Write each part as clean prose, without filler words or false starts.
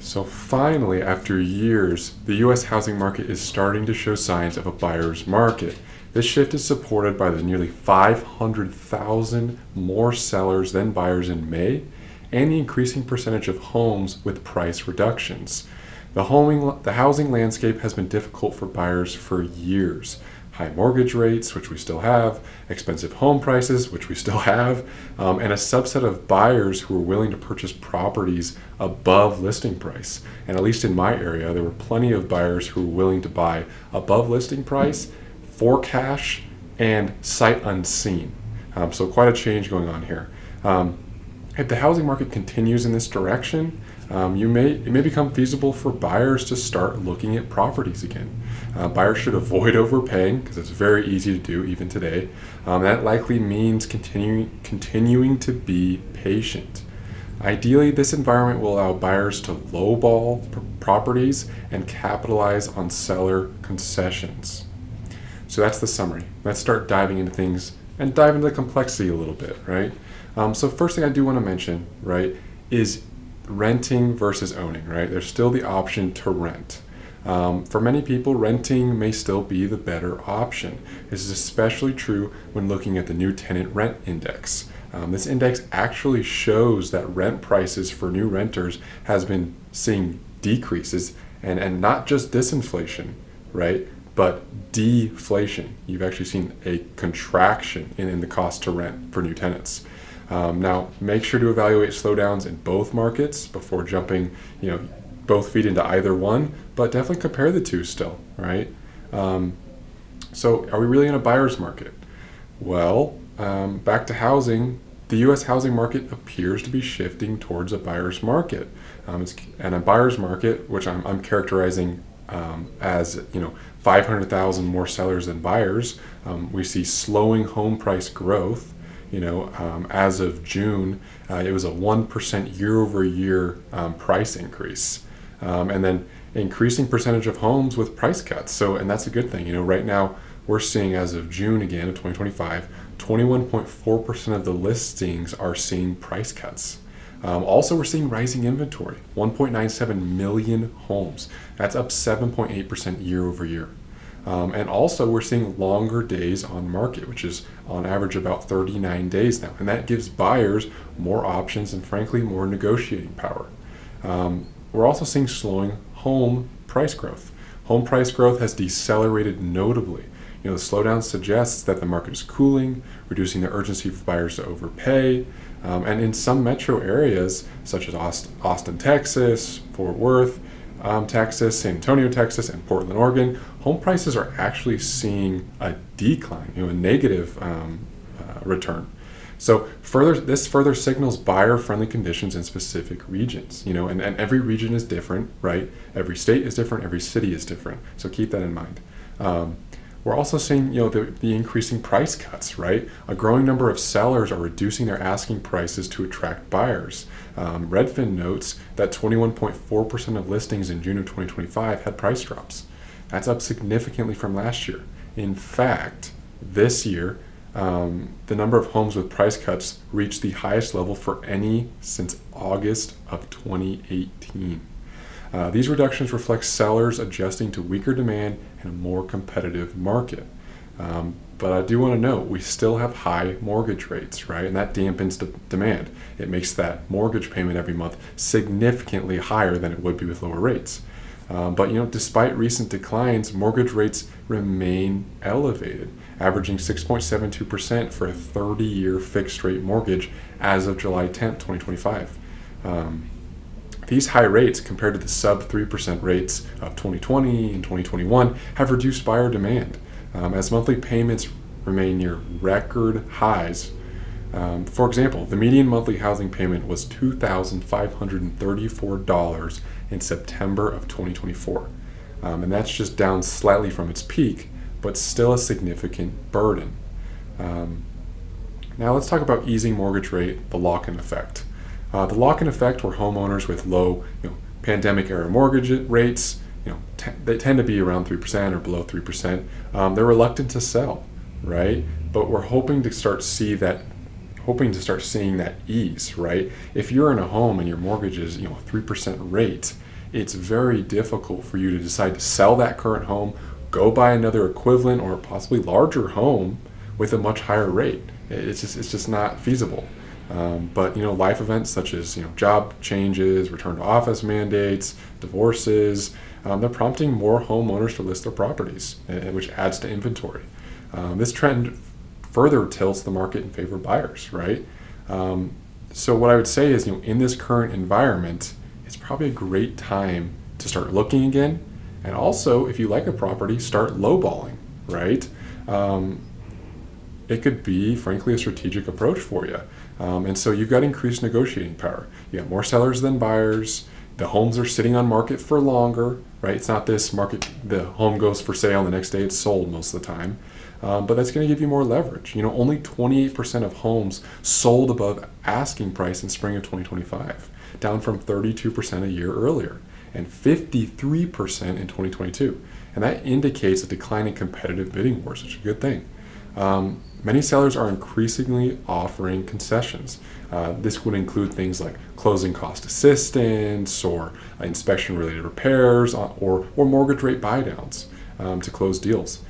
So finally, after years, the US housing market is starting to show signs of a buyer's market. This shift is supported by the nearly 500,000 more sellers than buyers in May and the increasing percentage of homes with price reductions. The housing landscape has been difficult for buyers for years. High mortgage rates, which we still have, expensive home prices, which we still have, and a subset of buyers who are willing to purchase properties above listing price. And at least in my area, there were plenty of buyers who were willing to buy above listing price, for cash, and sight unseen. So quite a change going on here. If the housing market continues in this direction, it may become feasible for buyers to start looking at properties again. Buyers should avoid overpaying because it's very easy to do even today. That likely means continuing to be patient. Ideally, this environment will allow buyers to lowball properties and capitalize on seller concessions. So that's the summary. Let's start diving into things and dive into the complexity a little bit, right? So first thing I do want to mention, right, is renting versus owning, right? There's still the option to rent. For many people, renting may still be the better option. This is especially true when looking at the new tenant rent index. This index actually shows that rent prices for new renters has been seeing decreases and not just disinflation, right? But deflation. You've actually seen a contraction in the cost to rent for new tenants. Now, make sure to evaluate slowdowns in both markets before jumping, both feet into either one, but definitely compare the two still, right? So are we really in a buyer's market? Well, back to housing, the U.S. housing market appears to be shifting towards a buyer's market. And a buyer's market, which I'm characterizing as 500,000 more sellers than buyers. We see slowing home price growth. As of June, it was a 1% year-over-year price increase, and then increasing percentage of homes with price cuts. And that's a good thing. Right now we're seeing, as of June again of 2025, 21.4% of the listings are seeing price cuts. Also, we're seeing rising inventory, 1.97 million homes. That's up 7.8% year over year. And also, we're seeing longer days on market, which is on average about 39 days now. And that gives buyers more options and, frankly, more negotiating power. We're also seeing slowing home price growth. Home price growth has decelerated notably. The slowdown suggests that the market is cooling, reducing the urgency for buyers to overpay. And in some metro areas, such as Austin, Texas, Fort Worth, Texas, San Antonio, Texas, and Portland, Oregon, home prices are actually seeing a decline, a negative return. So this further signals buyer-friendly conditions in specific regions, and every region is different, right? Every state is different, every city is different. So keep that in mind. We're also seeing, the increasing price cuts, right? A growing number of sellers are reducing their asking prices to attract buyers. Redfin notes that 21.4% of listings in June of 2025 had price drops. That's up significantly from last year. In fact, this year, the number of homes with price cuts reached the highest level for any since August of 2018. These reductions reflect sellers adjusting to weaker demand and a more competitive market. But I do want to note, we still have high mortgage rates, right? And that dampens the demand. It makes that mortgage payment every month significantly higher than it would be with lower rates. But despite recent declines, mortgage rates remain elevated, averaging 6.72% for a 30-year fixed-rate mortgage as of July 10th, 2025. These high rates, compared to the sub 3% rates of 2020 and 2021, have reduced buyer demand, as monthly payments remain near record highs. For example, the median monthly housing payment was $2,534 in September of 2024. And that's just down slightly from its peak, but still a significant burden. Now let's talk about easing mortgage rate, the lock-in effect. The lock-in effect, where homeowners with low, pandemic-era mortgage rates, they tend to be around 3% or below 3%. They're reluctant to sell, right? But we're hoping to start seeing that ease, right? If you're in a home and your mortgage is, 3% rate, it's very difficult for you to decide to sell that current home, go buy another equivalent or possibly larger home with a much higher rate. It's just not feasible. But life events such as job changes, return to office mandates, divorces, they're prompting more homeowners to list their properties, which adds to inventory. This trend further tilts the market in favor of buyers, right? So what I would say is, in this current environment, it's probably a great time to start looking again. And also, if you like a property, start lowballing, right? It could be, frankly, a strategic approach for you. And so you've got increased negotiating power. You got more sellers than buyers. The homes are sitting on market for longer, right? It's not this market, the home goes for sale and the next day it's sold most of the time. But that's going to give you more leverage. Only 28% of homes sold above asking price in spring of 2025, down from 32% a year earlier, and 53% in 2022. And that indicates a decline in competitive bidding wars, which is a good thing. Many sellers are increasingly offering concessions. This would include things like closing cost assistance or inspection-related repairs or mortgage rate buydowns to close deals.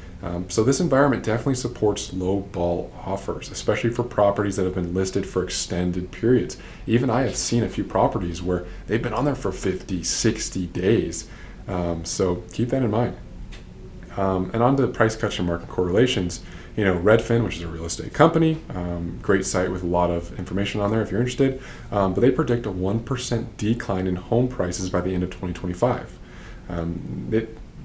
So this environment definitely supports low-ball offers, especially for properties that have been listed for extended periods. Even I have seen a few properties where they've been on there for 50, 60 days. So keep that in mind. And on to price cuts and market correlations. Redfin, which is a real estate company, great site with a lot of information on there if you're interested, but they predict a 1% decline in home prices by the end of 2025.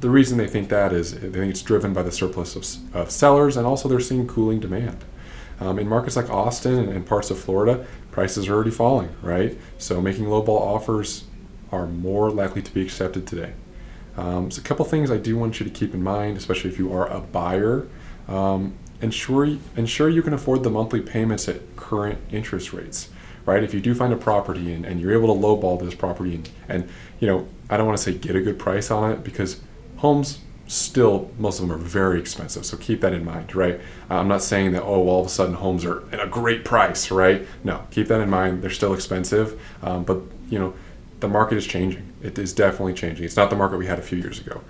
The reason they think that is they think it's driven by the surplus of sellers, and also they're seeing cooling demand. In markets like Austin and parts of Florida, prices are already falling, right? So making lowball offers are more likely to be accepted today. So a couple things I do want you to keep in mind, especially if you are a buyer. Ensure you can afford the monthly payments at current interest rates, right? If you do find a property and you're able to lowball this property and I don't want to say get a good price on it, because homes still, most of them are very expensive. So keep that in mind, right? I'm not saying that, all of a sudden homes are at a great price, right? No, keep that in mind. They're still expensive, but the market is changing. It is definitely changing. It's not the market we had a few years ago.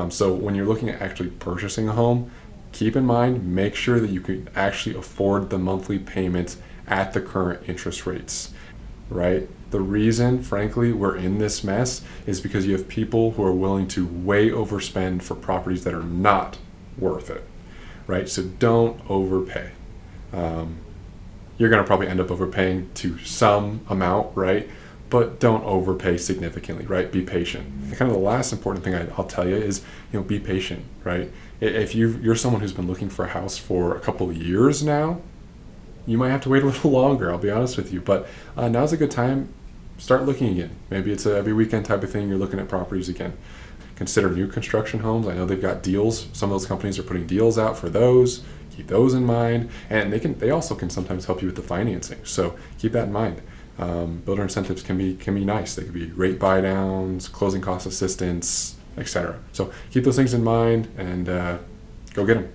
So when you're looking at actually purchasing a home, keep in mind, make sure that you can actually afford the monthly payments at the current interest rates, right? The reason, frankly, we're in this mess is because you have people who are willing to way overspend for properties that are not worth it, right? So don't overpay. You're going to probably end up overpaying to some amount, right? But don't overpay significantly, right? Be patient. And kind of the last important thing I'll tell you is, be patient, right? If you're someone who's been looking for a house for a couple of years now, you might have to wait a little longer, I'll be honest with you. But now's a good time. Start looking again. Maybe it's a every weekend type of thing. You're looking at properties again. Consider new construction homes. I know they've got deals. Some of those companies are putting deals out for those. Keep those in mind. And they also can sometimes help you with the financing. So keep that in mind. Builder incentives can be nice. They could be rate buy downs, closing cost assistance, etc. So keep those things in mind and go get them.